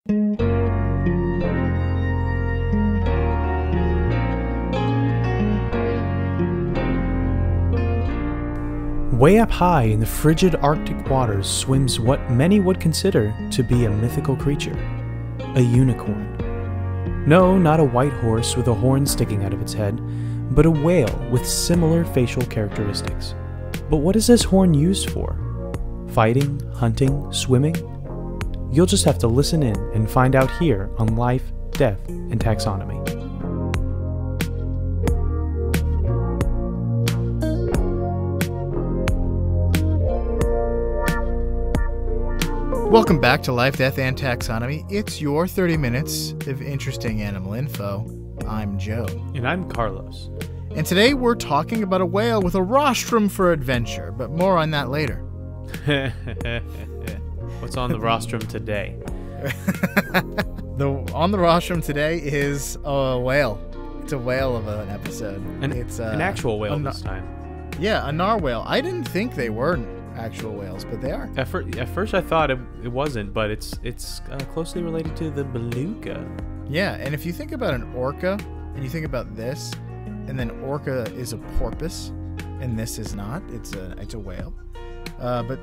Way up high in the frigid Arctic waters swims what many would consider to be a mythical creature, a unicorn. No, not a white horse with a horn sticking out of its head, but a whale with similar facial characteristics. But what is this horn used for? Fighting, hunting, swimming? You'll just have to listen in and find out here on Life, Death, and Taxonomy. Welcome back to Life, Death, and Taxonomy. It's your 30 minutes of interesting animal info. I'm Joe. And I'm Carlos. And today we're talking about a whale with a rostrum for adventure, but more on that later. What's on the rostrum today? On the rostrum today is a whale. It's a whale of an episode. It's an actual whale this time. Yeah, a narwhal. I didn't think they were actual whales, but they are. At first I thought it wasn't, but it's closely related to the beluga. Yeah, and if you think about an orca, and you think about this, and then orca is a porpoise, and this is not. It's a whale. But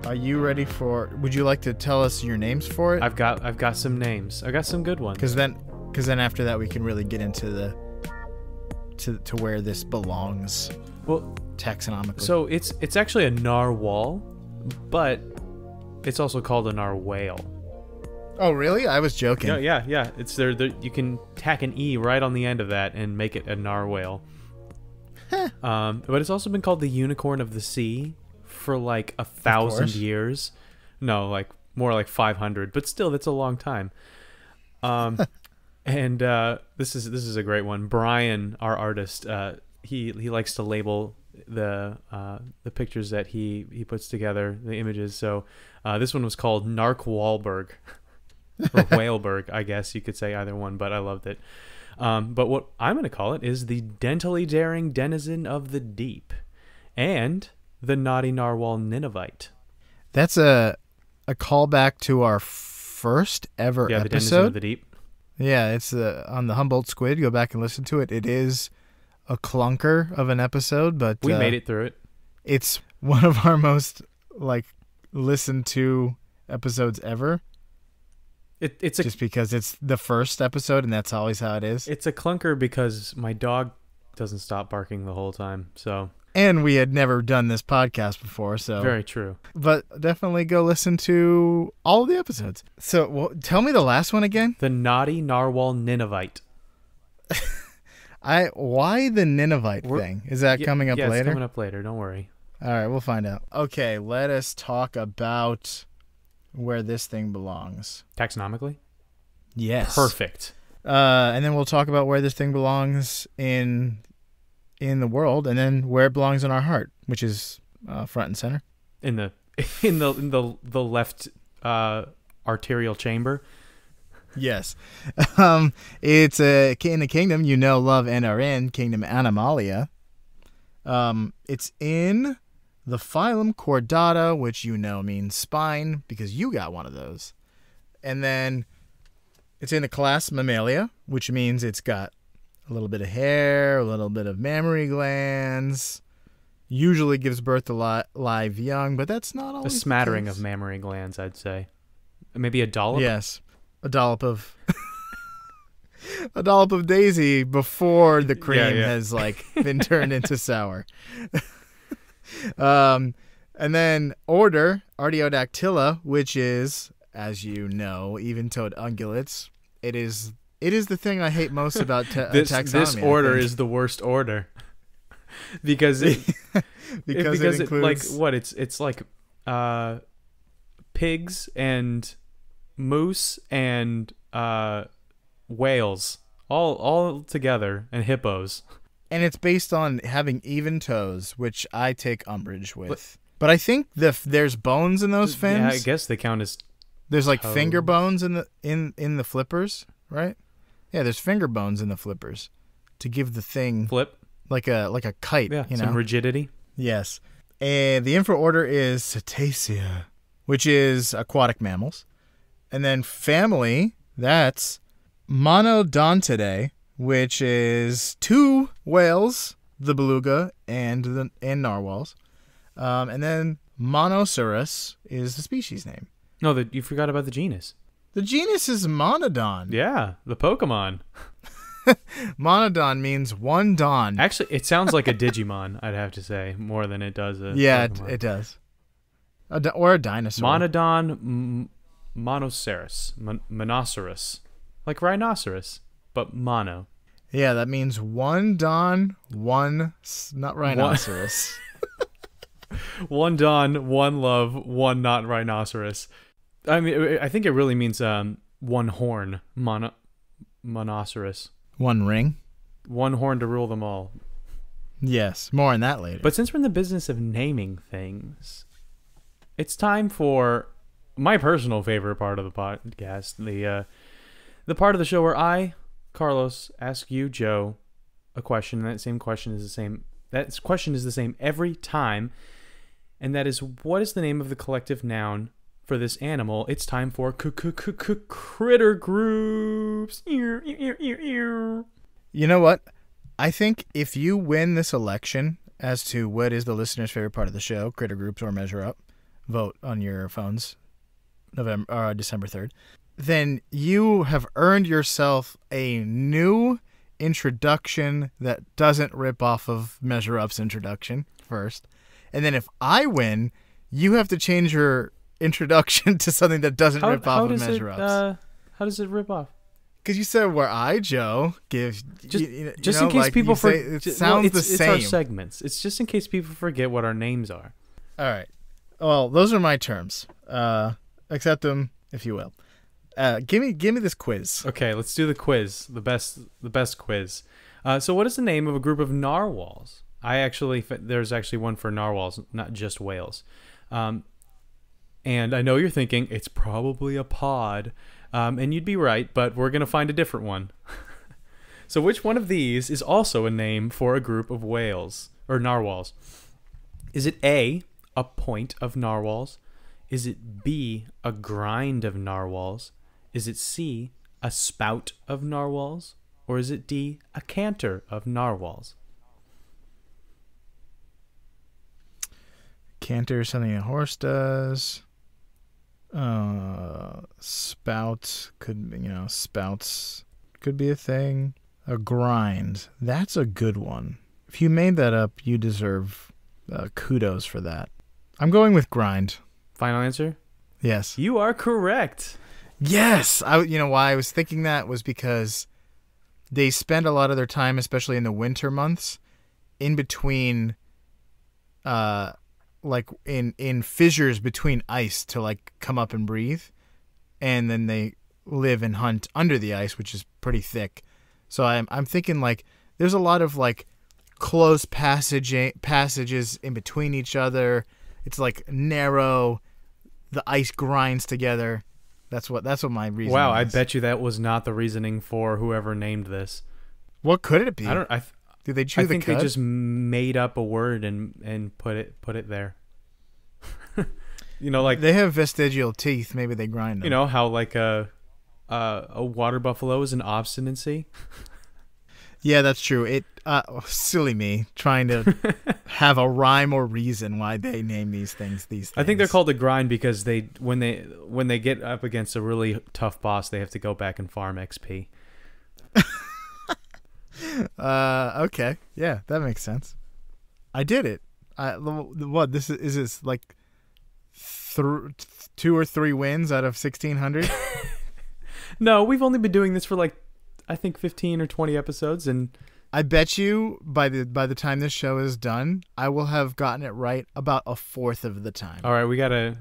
are you ready for? Would you like to tell us your names for it? I've got some names. I got some good ones. Because then after that we can really get into to where this belongs. Well, taxonomically. So it's actually a narwhal, but it's also called a narwhal. Oh, really? I was joking. No, yeah. It's there. You can tack an E right on the end of that and make it a narwhal. But it's also been called the unicorn of the sea for like 1,000 years. No, like more like 500, but still, that's a long time. And this is a great one. Brian, our artist, he likes to label the pictures that he puts together, the images. So this one was called Narwhalberg or Whaleberg, I guess you could say either one, but I loved it. But what I'm going to call it is the dentally daring denizen of the deep and the naughty narwhal Ninevite. That's a callback to our first ever episode. The denizen of the deep. Yeah, it's on the Humboldt squid. Go back and listen to it. It is a clunker of an episode, but we made it through it. It's one of our most listened to episodes ever. It's just because it's the first episode, and that's always how it is. It's a clunker because my dog doesn't stop barking the whole time. So, and we had never done this podcast before, so very true. But definitely go listen to all of the episodes. So, tell me the last one again. The naughty narwhal Ninevite. Why the Ninevite thing? Is that coming up later? Yeah, it's coming up later. Don't worry. All right, we'll find out. Okay, let us talk about where this thing belongs. Taxonomically? Yes. Perfect. And then we'll talk about where this thing belongs in the world, and then where it belongs in our heart, which is front and center. In the left arterial chamber. Yes. It's in the kingdom you know, love, and are in, kingdom Animalia. It's in the phylum Chordata, which you know means spine, because you got one of those. And then it's in the class Mammalia, which means it's got a little bit of hair, a little bit of mammary glands. Usually gives birth to live young, but that's not always a smattering of mammary glands, I'd say. Maybe a dollop? Yes. A dollop of Daisy before the cream has been turned into sour. And then order Artiodactyla, which is, as you know, even-toed ungulates. It is the thing I hate most about taxonomy. This order is the worst order because it includes it's like pigs and moose and whales all together, and hippos. And it's based on having even toes, which I take umbrage with. But I think there's bones in those fins. Yeah, I guess they count as there's finger bones in the flippers, right? Yeah, there's finger bones in the flippers to give the thing flip like a kite. Yeah, some rigidity. Yes. And the infraorder is Cetacea, which is aquatic mammals. And then family, that's Monodontidae, which is 2 whales, the beluga and narwhals. And then Monoceros is the species name. No, you forgot about the genus. The genus is Monodon. Yeah, the Pokemon. Monodon means one don. Actually, it sounds like a Digimon, I'd have to say, more than it does a Yeah, Pokemon. it does. Or a dinosaur. Monodon Monoceros. Monoceros. Like rhinoceros, but mono. Yeah, that means one don, not rhinoceros. One Don, one love, one not rhinoceros. I mean, I think it really means one horn, monoceros. One ring? One horn to rule them all. Yes, more on that later. But since we're in the business of naming things, it's time for my personal favorite part of the podcast, the part of the show where I, Carlos, ask you, Joe, a question, and that question is the same every time. And that is, what is the name of the collective noun for this animal? It's time for critter groups. You know what? I think if you win this election as to what is the listener's favorite part of the show, critter groups or measure up, vote on your phones, December 3rd, then you have earned yourself a new introduction that doesn't rip off of Measure Up's introduction first. And then if I win, you have to change your introduction to something that doesn't rip off of Measure Up's. How does it rip off? Because you said where I, Joe, give... Just in case people forget. It sounds the same. It's our segments. It's just in case people forget what our names are. All right. Well, those are my terms. Accept them, if you will. Give me this quiz. Okay, let's do the quiz. The best quiz. So what is the name of a group of narwhals? There's actually one for narwhals, not just whales. And I know you're thinking it's probably a pod, and you'd be right, but we're gonna find a different one. So which one of these is also a name for a group of whales or narwhals? Is it A, a point of narwhals? Is it B, a grind of narwhals? Is it C, a spout of narwhals? Or is it D, a canter of narwhals? Canter is something a horse does. Spouts could be a thing. A grind. That's a good one. If you made that up, you deserve kudos for that. I'm going with grind. Final answer? Yes. You are correct. Yes. Why I was thinking that was because they spend a lot of their time, especially in the winter months, in between, in fissures between ice to come up and breathe, and then they live and hunt under the ice, which is pretty thick. So I'm thinking there's a lot of close passages in between each other. It's narrow. The ice grinds together. That's what my reasoning Wow, is. I bet you that was not the reasoning for whoever named this. What could it be? Did they chew I the think cud? they just made up a word and put it there. They have vestigial teeth. Maybe they grind them. You know how a water buffalo is an obstinacy. Yeah, that's true. Silly me trying to have a rhyme or reason why they name these things. I think they're called a grind because when they get up against a really tough boss, they have to go back and farm XP. Okay. Yeah, that makes sense. I did it. What is this 2 or 3 wins out of 1,600? No, we've only been doing this for I think 15 or 20 episodes, and I bet you by the time this show is done, I will have gotten it right about a fourth of the time. All right, we gotta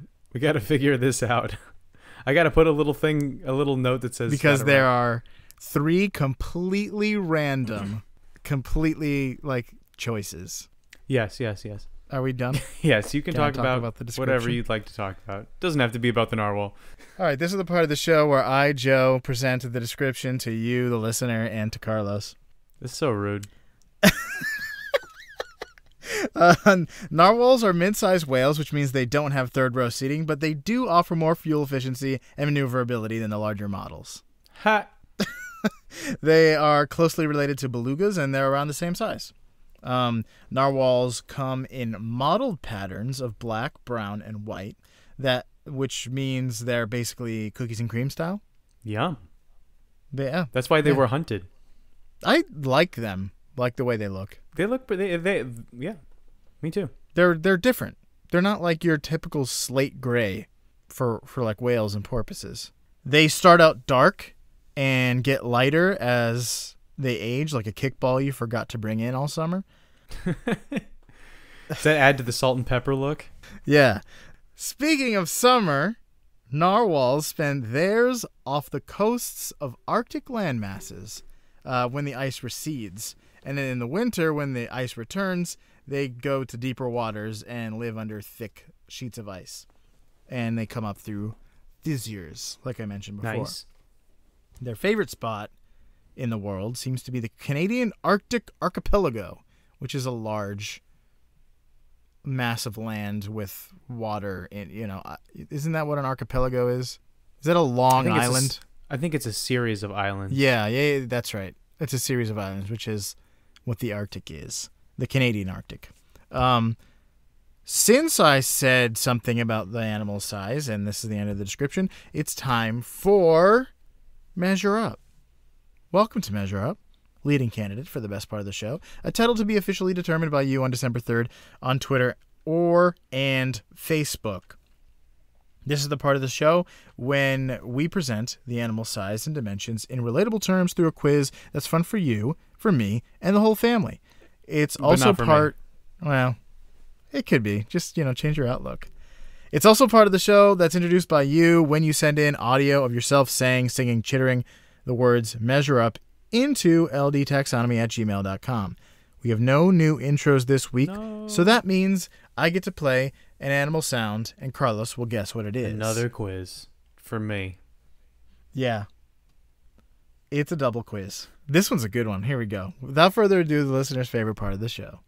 figure this out. I gotta put a little note that says, because there are 3 completely random, completely choices. Yes. Are we done? Yes, you can talk about about the whatever you'd like to talk about. Doesn't have to be about the narwhal. All right, this is the part of the show where I, Joe, present the description to you, the listener, and to Carlos. It's so rude. Narwhals are mid-sized whales, which means they don't have third-row seating, but they do offer more fuel efficiency and maneuverability than the larger models. Ha! They are closely related to belugas, and they're around the same size. Narwhals come in mottled patterns of black, brown, and white, which means they're basically cookies and cream style. Yum. Yeah. That's why they were hunted. I like them, like the way they look. They look, yeah, me too. They're different. They're not like your typical slate gray for like whales and porpoises. They start out dark and get lighter as they age, like a kickball you forgot to bring in all summer. Does that add to the salt and pepper look? Yeah. Speaking of summer, narwhals spend theirs off the coasts of Arctic landmasses when the ice recedes. And then in the winter, when the ice returns, they go to deeper waters and live under thick sheets of ice. And they come up through fissures, like I mentioned before. Nice. Their favorite spot in the world seems to be the Canadian Arctic Archipelago, which is a large mass of land with water in, isn't that what an archipelago is? Is that a long island? I think it's a series of islands. Yeah, that's right. It's a series of islands, which is what the Arctic is. The Canadian Arctic. Since I said something about the animal size, and this is the end of the description, it's time for Measure Up. Welcome to Measure Up, leading candidate for the best part of the show, a title to be officially determined by you on December 3rd on Twitter and Facebook. This is the part of the show when we present the animal size and dimensions in relatable terms through a quiz that's fun for you, for me, and the whole family. It's also part... Well, it could be. Just, change your outlook. It's also part of the show that's introduced by you when you send in audio of yourself saying, singing, chittering the words Measure Up into ldtaxonomy@gmail.com. We have no new intros this week, so that means I get to play an animal sound, and Carlos will guess what it is. Another quiz for me. Yeah. It's a double quiz. This one's a good one. Here we go. Without further ado, the listener's favorite part of the show.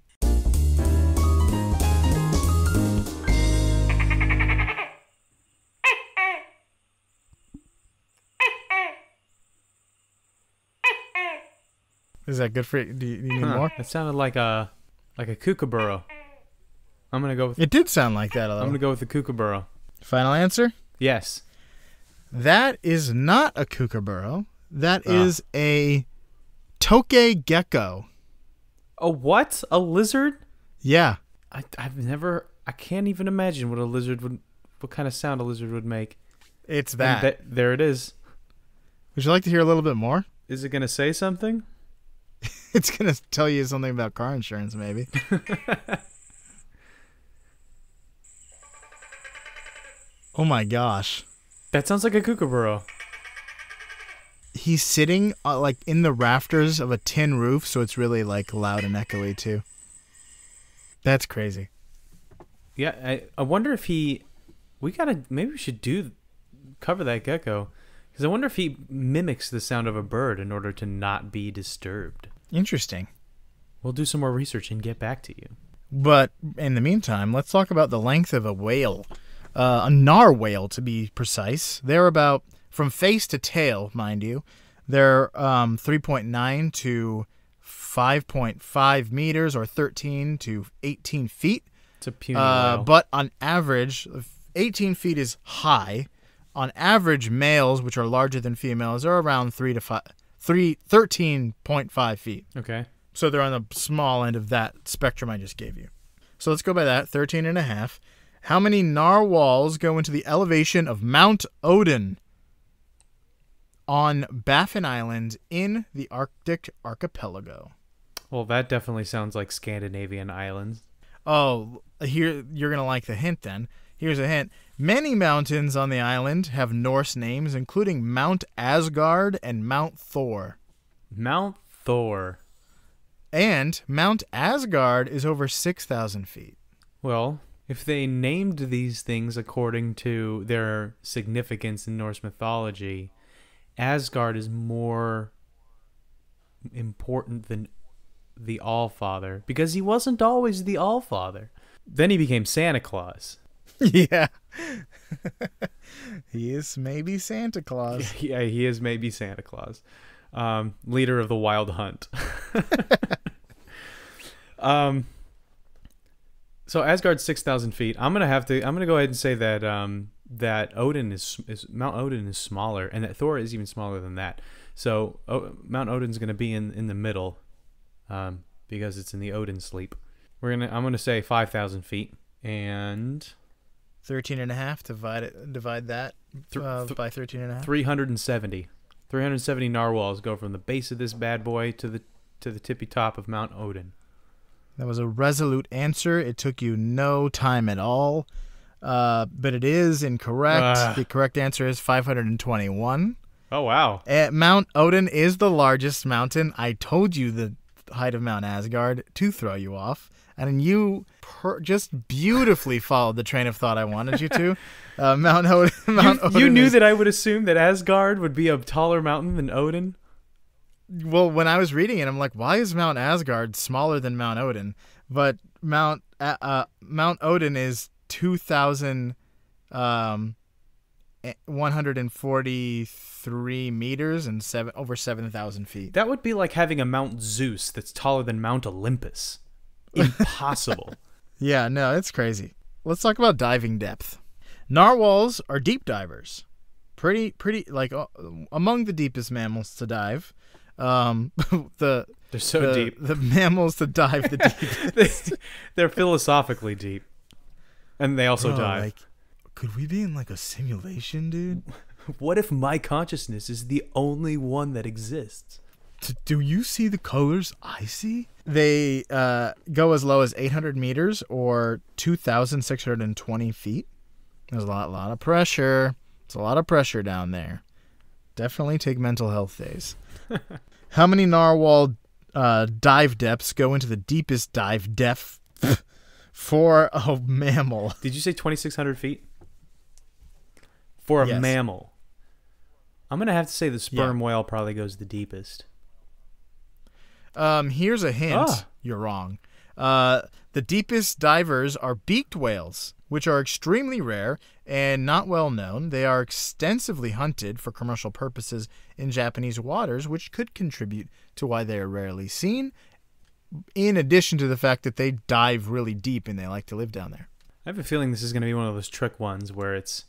Is that good for you? Do you need more? It sounded like a kookaburra. I'm gonna go with. It did sound like that a little. I'm gonna go with the kookaburra. Final answer? Yes. That is not a kookaburra. That is a toke gecko. A what? A lizard? Yeah. I've never. I can't even imagine what kind of sound a lizard would make. It's that. There it is. Would you like to hear a little bit more? Is it gonna say something? It's going to tell you something about car insurance, maybe. Oh, my gosh. That sounds like a kookaburra. He's sitting in the rafters of a tin roof, so it's really loud and echoey, too. That's crazy. Yeah, I wonder if maybe we should cover that gecko. Because I wonder if he mimics the sound of a bird in order to not be disturbed. Interesting. We'll do some more research and get back to you. But in the meantime, let's talk about the length of a whale. A narwhal, to be precise. They're about, from face to tail, mind you, they're 3.9 to 5.5 meters or 13 to 18 feet. It's a puny whale. But on average, 18 feet is high. On average, males, which are larger than females, are around 13.5 feet. Okay. So they're on the small end of that spectrum I just gave you. So let's go by that, 13 and a half. How many narwhals go into the elevation of Mount Odin on Baffin Island in the Arctic archipelago? Well, that definitely sounds like Scandinavian islands. Oh, here you're going to like the hint then. Here's a hint. Many mountains on the island have Norse names, including Mount Asgard and Mount Thor. Mount Thor. And Mount Asgard is over 6,000 feet. Well, if they named these things according to their significance in Norse mythology, Asgard is more important than the All-Father, because he wasn't always the All-Father. Then he became Santa Claus. Yeah. He is maybe Santa Claus. Yeah, he is maybe Santa Claus. Leader of the Wild Hunt. So Asgard's 6,000 feet. I'm gonna go ahead and say that that Odin is Mount Odin is smaller, and that Thor is even smaller than that. So Mount Odin's gonna be in the middle, because it's in the Odin sleep. I'm gonna say 5,000 feet, and 13.5. Divide that by 13.5. 370 narwhals go from the base of this bad boy to the tippy top of Mount Odin. That was a resolute answer. It took you no time at all, but it is incorrect. The correct answer is 521. Oh, wow. Mount Odin is the largest mountain. I told you the height of Mount Asgard to throw you off, and you just beautifully followed the train of thought I wanted you to. Mount Odin. You knew that I would assume that Asgard would be a taller mountain than Odin? Well, when I was reading it, I'm like, why is Mount Asgard smaller than Mount Odin? But Mount Odin is 2,143 meters and over 7,000 feet. That would be like having a Mount Zeus that's taller than Mount Olympus. Impossible. Yeah, no, it's crazy. Let's talk about diving depth. Narwhals are deep divers. Pretty like among the deepest mammals to dive. They're so deep. The mammals to dive the deepest. They're philosophically deep, and they also dive. Like, could we be in like a simulation, dude? What if my consciousness is the only one that exists? Do you see the colors I see? They go as low as 800 meters or 2,620 feet. There's a lot of pressure. It's a lot of pressure down there. Definitely take mental health days. How many narwhal dive depths go into the deepest dive depth for a mammal? Did you say 2,600 feet? For a mammal. I'm going to have to say the sperm whale probably goes the deepest. Here's a hint. You're wrong. The deepest divers are beaked whales, which are extremely rare and not well known. They are extensively hunted for commercial purposes in Japanese waters, which could contribute to why they are rarely seen, in addition to the fact that they dive really deep and they like to live down there. I have a feeling this is going to be one of those trick ones where it's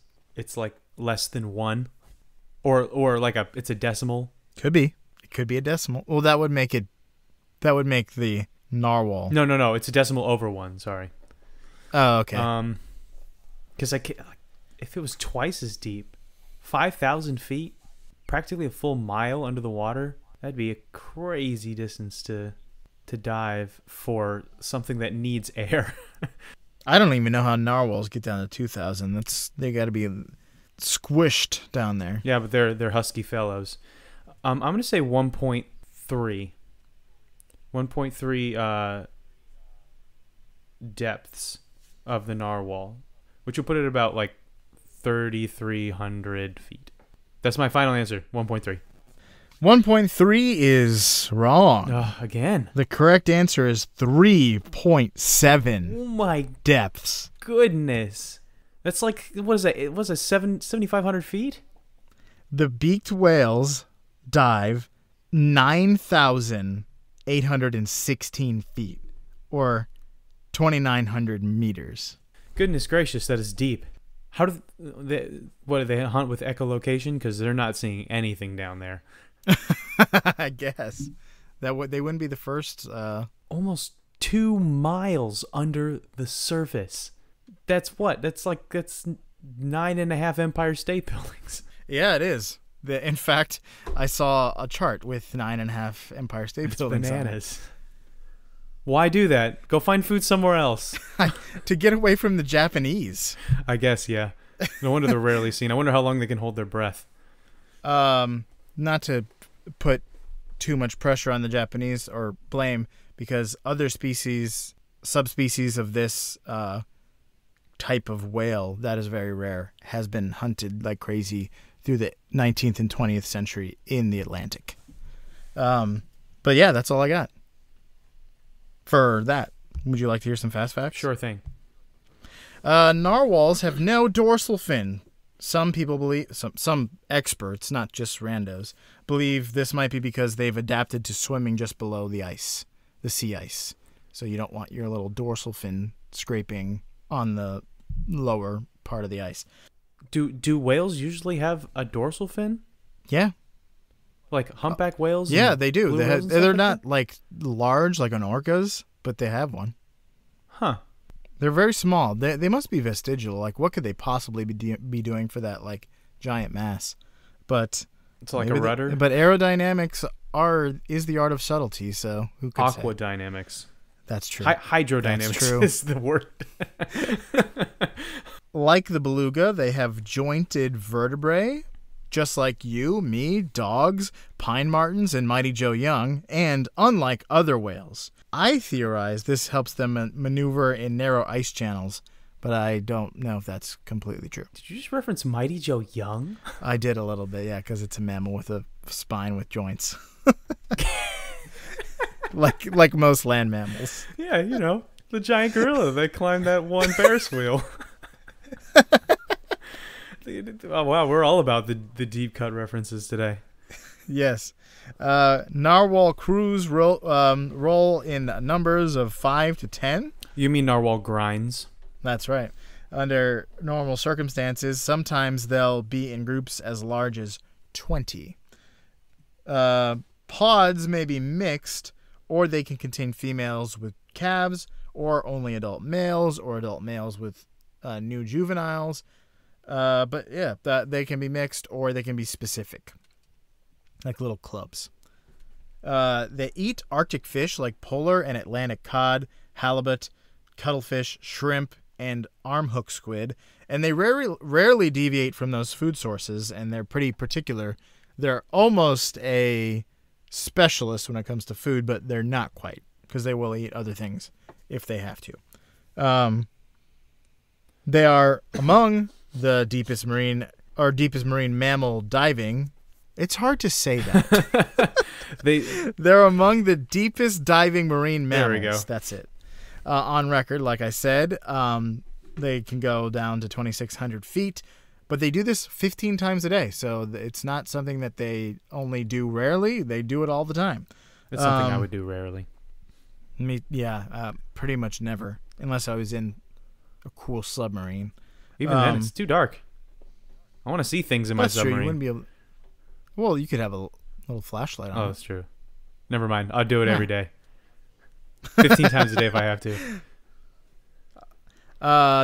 like less than 1, or like it's a decimal. Could be. It could be a decimal. Well, that would make the narwhal. No. It's a decimal over 1. Sorry. Oh, okay. Because if it was twice as deep, 5,000 feet, practically a full mile under the water, that'd be a crazy distance to dive for something that needs air. I don't even know how narwhals get down to 2,000. They got to be squished down there. Yeah, but they're husky fellows. I'm gonna say 1.3. 1.3 depths of the narwhal, which will put it about like 3,300 feet. That's my final answer. 1.3. 1.3 is wrong. Again. The correct answer is 3.7. Oh my depths. Goodness. That's like, what is that? It was 7,500 feet? The beaked whales dive 9,816 feet, or 2,900 meters. Goodness gracious, that is deep. How do they hunt with echolocation? Because they're not seeing anything down there. I guess they wouldn't be the first. Almost 2 miles under the surface. That's 9.5 Empire State Buildings. Yeah, it is. In fact, I saw a chart with 9.5 Empire State Buildings. Bananas. Why do that? Go find food somewhere else. To get away from the Japanese. I guess, yeah. No wonder they're rarely seen. I wonder how long they can hold their breath. Not to put too much pressure on the Japanese or blame, because other subspecies of this type of whale that is very rare has been hunted like crazy through the 19th and 20th century in the Atlantic. But yeah, that's all I got. for that. Would you like to hear some fast facts? Sure thing. Narwhals have no dorsal fin. Some people believe, some experts, not just randos, believe this might be because they've adapted to swimming just below the ice, the sea ice. So you don't want your little dorsal fin scraping on the lower part of the ice. Do whales usually have a dorsal fin? Yeah. Like humpback whales? Yeah, they do. They're not that? like large like an orcas, but they have one. Huh. They're very small. They must be vestigial. Like, what could they possibly be doing for that like giant mass? But it's like a rudder. But aerodynamics is the art of subtlety. So who could say? Aquadynamics. That's true. Hydrodynamics That's true. is the word. Like the beluga, they have jointed vertebrae, just like you, me, dogs, pine martens, and Mighty Joe Young. And unlike other whales, I theorize this helps them maneuver in narrow ice channels, but I don't know if that's completely true. Did you just reference Mighty Joe Young? I did a little bit, yeah, because it's a mammal with a spine with joints. like most land mammals. Yeah, you know, the giant gorilla that climbed that one Ferris wheel. Oh, wow, we're all about the deep cut references today. Yes. Narwhal crews roll in numbers of 5 to 10. You mean narwhal grinds? That's right. Under normal circumstances, sometimes they'll be in groups as large as 20. Pods may be mixed, or they can contain females with calves, or only adult males, or adult males with new juveniles. But yeah, they can be mixed, or they can be specific, like little clubs. They eat Arctic fish like polar and Atlantic cod, halibut, cuttlefish, shrimp, and armhook squid, and they rarely deviate from those food sources, and they're pretty particular. They're almost a specialist when it comes to food, but they're not quite, because they will eat other things if they have to. They are among the deepest marine mammal diving. It's hard to say that. They're among the deepest diving marine mammals. There we go. That's it. On record, like I said, they can go down to 2,600 feet, but they do this 15 times a day. So it's not something that they only do rarely. They do it all the time. It's something I would do rarely. Pretty much never, unless I was in a cool submarine. Even then, it's too dark. I want to see things in my submarine. True. You wouldn't be able. Well, you could have a little flashlight on. Oh, that's true. Never mind. I'll do it every day. 15 times a day if I have to.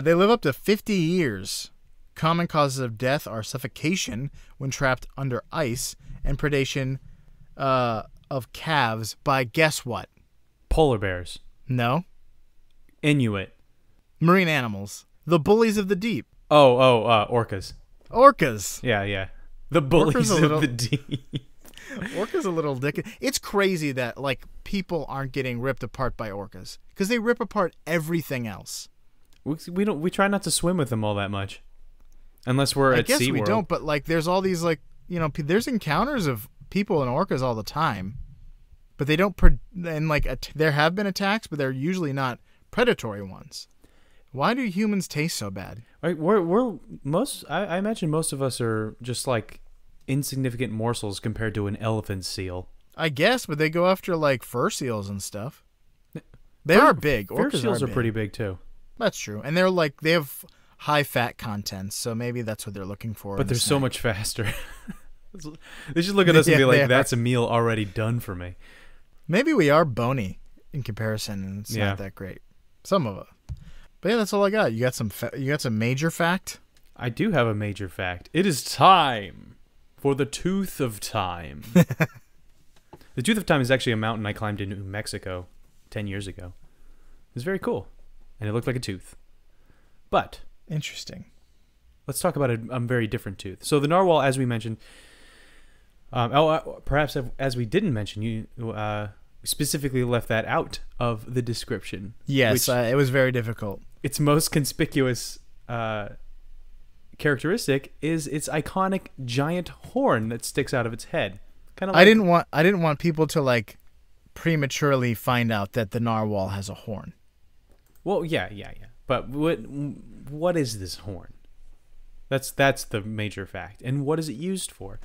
They live up to 50 years. Common causes of death are suffocation when trapped under ice and predation of calves by guess what? Polar bears. No. Inuit. Marine animals. The bullies of the deep. Orcas. Orcas. Yeah. The bullies of the deep. Orcas a little dick. It's crazy that like people aren't getting ripped apart by orcas because they rip apart everything else. We try not to swim with them all that much, unless we're at SeaWorld. I guess we don't. But like, there's all these like there's encounters of people and orcas all the time, but they don't. There have been attacks, but they're usually not predatory ones. Why do humans taste so bad? I imagine most of us are just like insignificant morsels compared to an elephant seal. I guess, but they go after like fur seals and stuff. They are big. Fur seals are pretty big too. That's true, and they have high fat content, so maybe that's what they're looking for. But they're so much faster. They should look at us and be like, "That's a meal already done for me." Maybe we are bony in comparison, and it's not that great. Some of us. But yeah, that's all I got. You got some major fact? I do have a major fact. It is time for the Tooth of Time. The Tooth of Time is actually a mountain I climbed in New Mexico 10 years ago. It was very cool, and it looked like a tooth. But interesting. Let's talk about a very different tooth. So the narwhal, as we mentioned, perhaps as we didn't mention, you specifically left that out of the description. Yes, it was very difficult. Its most conspicuous characteristic is its iconic giant horn that sticks out of its head. Kind of. I didn't want people to like prematurely find out that the narwhal has a horn. Well, yeah. But what is this horn? That's the major fact. And what is it used for?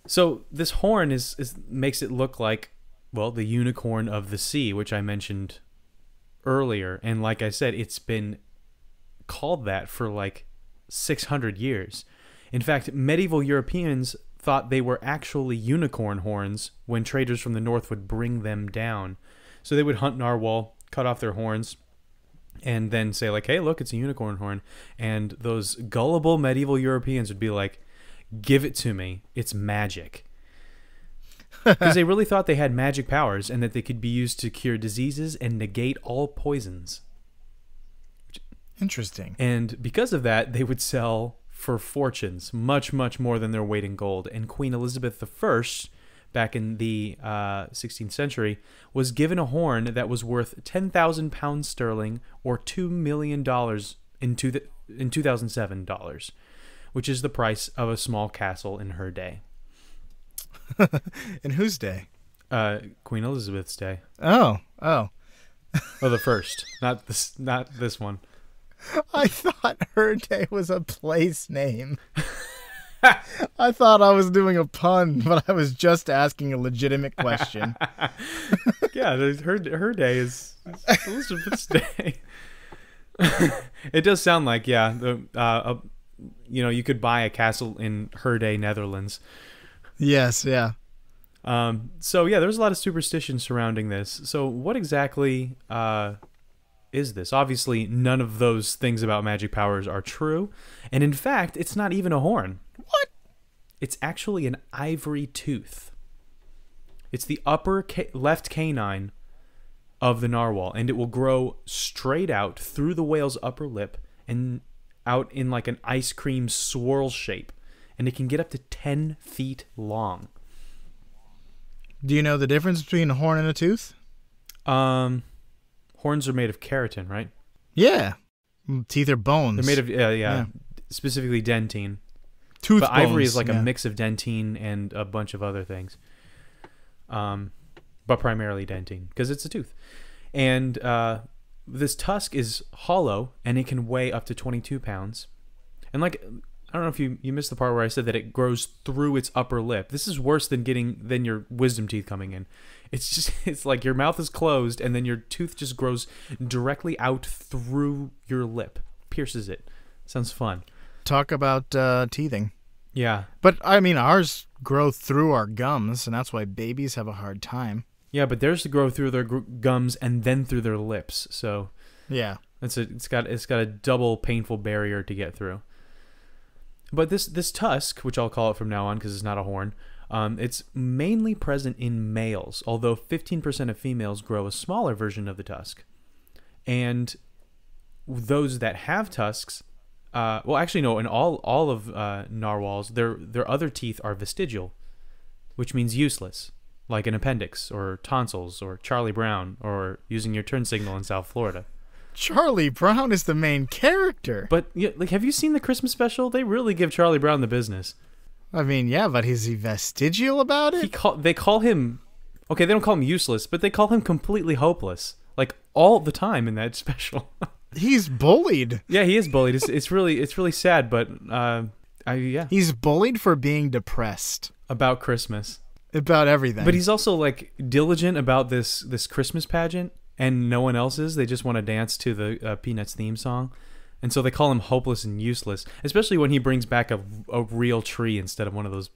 So this horn makes it look like, well, the unicorn of the sea, which I mentioned earlier. And like I said, it's been called that for like 600 years. In fact, medieval Europeans thought they were actually unicorn horns when traders from the north would bring them down. So they would hunt narwhal, cut off their horns, and then say like, hey, look, it's a unicorn horn. And those gullible medieval Europeans would be like, give it to me. It's magic. Because they really thought they had magic powers and that they could be used to cure diseases and negate all poisons. Interesting. And because of that, they would sell for fortunes, much, much more than their weight in gold. And Queen Elizabeth I, back in the 16th century, was given a horn that was worth 10,000 pounds sterling or $2 million in 2007 dollars, which is the price of a small castle in her day. In whose day? Queen Elizabeth's day. Oh. The first, not this one. I thought her day was a place name. I thought I was doing a pun, but I was just asking a legitimate question. Yeah, her day is Elizabeth's day. It does sound like, yeah, you could buy a castle in her day, Netherlands. Yes, yeah. So yeah, there's a lot of superstition surrounding this. So what exactly is this? Obviously, none of those things about magic powers are true. And in fact, it's not even a horn. What? It's actually an ivory tooth. It's the upper left canine of the narwhal, and it will grow straight out through the whale's upper lip and out in like an ice cream swirl shape. And it can get up to 10 feet long. Do you know the difference between a horn and a tooth? Horns are made of keratin, right? Yeah. Teeth are bones. They're made of, yeah. Specifically dentine. Tooth but bones. Ivory is like a mix of dentine and a bunch of other things. But primarily dentine, because it's a tooth. And this tusk is hollow, and it can weigh up to 22 pounds. And like, I don't know if you missed the part where I said that it grows through its upper lip. This is worse than your wisdom teeth coming in. It's like your mouth is closed and then your tooth just grows directly out through your lip, pierces it. Sounds fun. Talk about teething. Yeah. But I mean, ours grow through our gums, and that's why babies have a hard time. Yeah, but theirs to grow through their gums and then through their lips. So yeah, it's got a double painful barrier to get through. But this tusk, which I'll call it from now on because it's not a horn, it's mainly present in males, although 15% of females grow a smaller version of the tusk. And those that have tusks, well, actually, no, in all of narwhals, their other teeth are vestigial, which means useless, like an appendix or tonsils or Charlie Brown or using your turn signal in South Florida. Charlie Brown is the main character. But yeah, like, have you seen the Christmas special? They really give Charlie Brown the business. I mean, yeah, but is he vestigial about it? They call him, okay, they don't call him useless, but they call him completely hopeless, like all the time in that special. He's bullied. Yeah, he is bullied. It's really sad, but yeah. He's bullied for being depressed About Christmas. about everything. But he's also like diligent about this Christmas pageant, and no one else is. They just want to dance to the Peanuts theme song. And so they call him hopeless and useless, especially when he brings back a real tree instead of one of those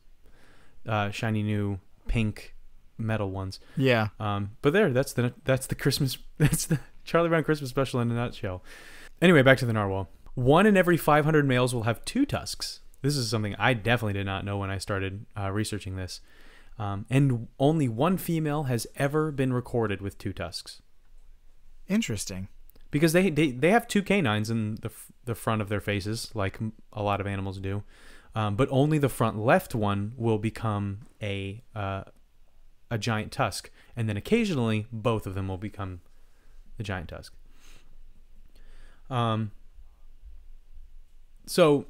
shiny new pink metal ones. Yeah. But that's the Charlie Brown Christmas special in a nutshell. Anyway, back to the narwhal. 1 in every 500 males will have 2 tusks. This is something I definitely did not know when I started researching this. And only 1 female has ever been recorded with 2 tusks. Interesting. Because they have 2 canines in the front of their faces, like a lot of animals do. But only the front left one will become a giant tusk. And then occasionally, both of them will become the giant tusk. So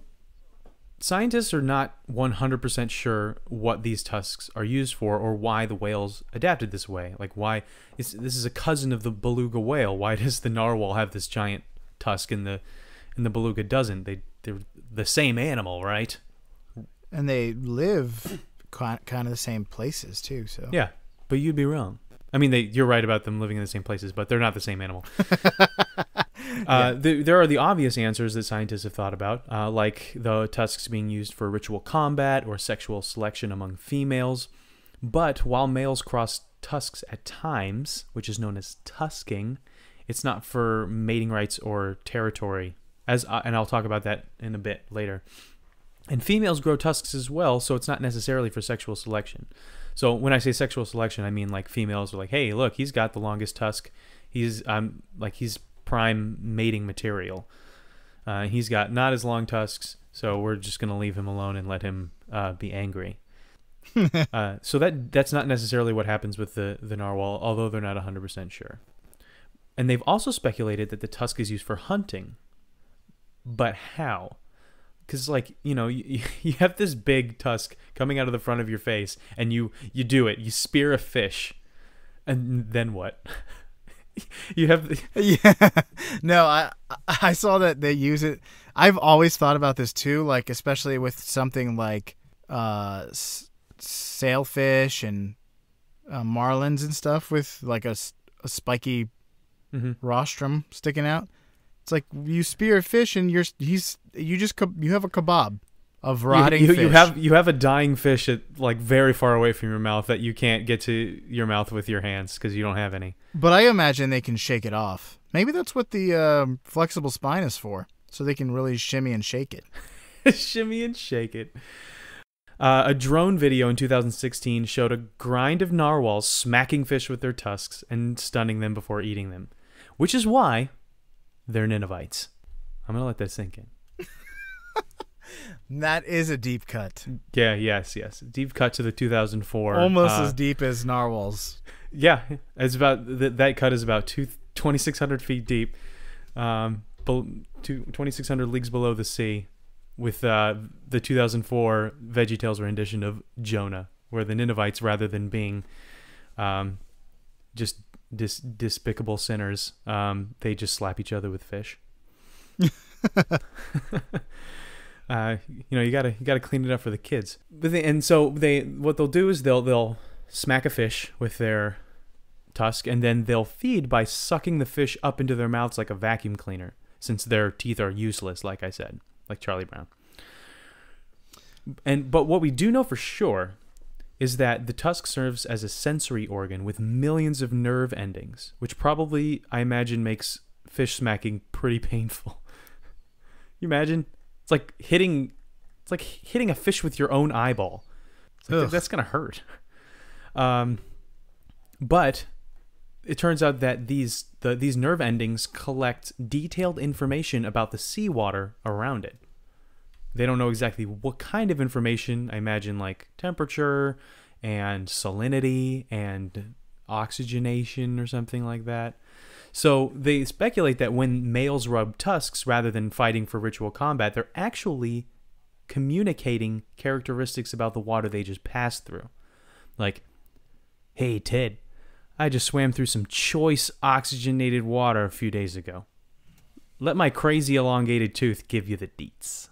scientists are not 100% sure what these tusks are used for or why the whales adapted this way. Like, why this is a cousin of the beluga whale. Why does the narwhal have this giant tusk and the beluga doesn't? They're the same animal, right? And they live kind of the same places too. So yeah, but you'd be wrong. I mean, you're right about them living in the same places, but they're not the same animal. There are the obvious answers that scientists have thought about, like the tusks being used for ritual combat or sexual selection among females. But while males cross tusks at times, which is known as tusking, it's not for mating rights or territory, and I'll talk about that in a bit later. And females grow tusks as well, so it's not necessarily for sexual selection. So when I say sexual selection, I mean like females are like, hey, look, he's got the longest tusk. He's prime mating material. He's got not as long tusks, so we're just going to leave him alone and let him be angry. So that's not necessarily what happens with the narwhal, although they're not 100% sure. And they've also speculated that the tusk is used for hunting. But how? Because, like, you know, you have this big tusk coming out of the front of your face, and you do it. You spear a fish, and then what? You have yeah. No, I saw that they use it. I've always thought about this too, like especially with something like sailfish and marlins and stuff with like a spiky rostrum sticking out. It's like you spear a fish and you have a kebab of rotting fish. You have a dying fish at like very far away from your mouth that you can't get to your mouth with your hands because you don't have any. But I imagine they can shake it off. Maybe that's what the flexible spine is for, so they can really shimmy and shake it. Shimmy and shake it. A drone video in 2016 showed a grind of narwhals smacking fish with their tusks and stunning them before eating them, which is why they're Ninevites. I'm going to let that sink in. That is a deep cut. Yeah, yes. Deep cut to the 2004. Almost as deep as narwhals. Yeah, it's about that cut is about 2,600 feet deep, 2,600 leagues below the sea, with the 2004 VeggieTales rendition of Jonah, where the Ninevites, rather than being just despicable sinners, they just slap each other with fish. You gotta clean it up for the kids. But what they'll do is they'll smack a fish with their tusk, and then they'll feed by sucking the fish up into their mouths like a vacuum cleaner, since their teeth are useless, like I said, like Charlie Brown. But what we do know for sure is that the tusk serves as a sensory organ with millions of nerve endings, which probably, I imagine, makes fish smacking pretty painful. You imagine? It's like hitting a fish with your own eyeball. That's gonna hurt. But it turns out that these nerve endings collect detailed information about the seawater around it. They don't know exactly what kind of information. I imagine like temperature and salinity and oxygenation or something like that. So they speculate that when males rub tusks rather than fighting for ritual combat, they're actually communicating characteristics about the water they just passed through. Like, hey, Ted, I just swam through some choice oxygenated water a few days ago. Let my crazy elongated tooth give you the deets.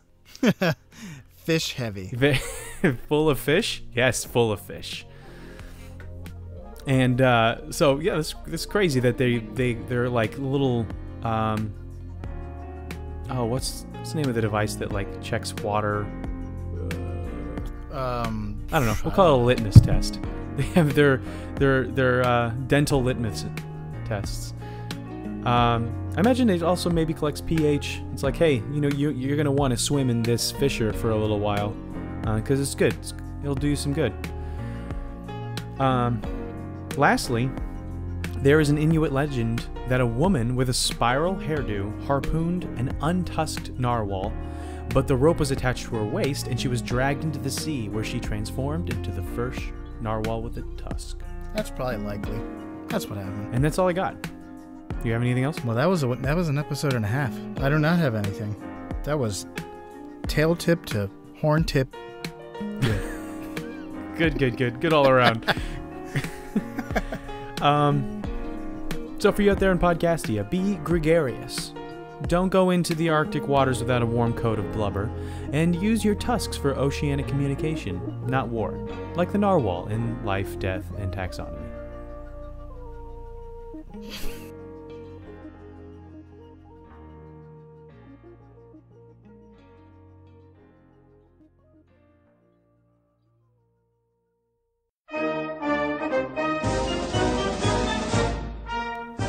Fish heavy. Full of fish? Yes, full of fish. And so yeah, this crazy that they're like little what's the name of the device that like checks water? I don't know. We'll call it a litmus test. They have their dental litmus tests. I imagine it also maybe collects pH. It's like, hey, you're gonna want to swim in this fissure for a little while, because it's good. It'll do you some good. Lastly, there is an Inuit legend that a woman with a spiral hairdo harpooned an untusked narwhal, but the rope was attached to her waist and she was dragged into the sea, where she transformed into the first narwhal with a tusk. That's probably likely. That's what happened. And that's all I got. Do you have anything else? Well, that was an episode and a half. I do not have anything. That was tail tip to Horn tip. Good all around. So for you out there in Podcastia, be gregarious. Don't go into the Arctic waters without a warm coat of blubber, and use your tusks for oceanic communication, not war, like the Narwhal in Life, Death, and Taxonomy.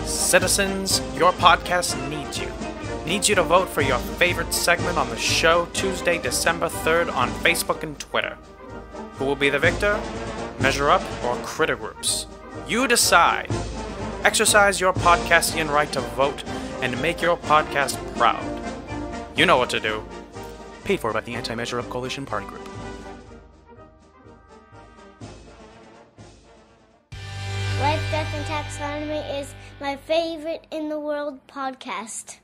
Citizens, your podcast needs you. Needs you to vote for your favorite segment on the show Tuesday, December 3rd on Facebook and Twitter. Who will be the victor? Measure Up or Critter Groups? You decide. Exercise your podcastian right to vote and make your podcast proud. You know what to do. Paid for by the Anti-Measure Up Coalition Party Group. Life, Death, and Taxonomy is my favorite in the world podcast.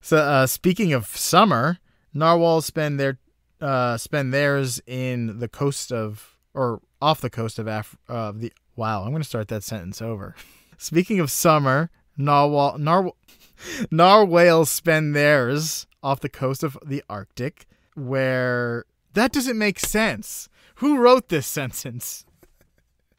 So, speaking of summer, narwhals spend theirs in the coast of, or off the coast of Wow, I'm going to start that sentence over. Speaking of summer, narwhals spend theirs off the coast of the Arctic, where that doesn't make sense. Who wrote this sentence?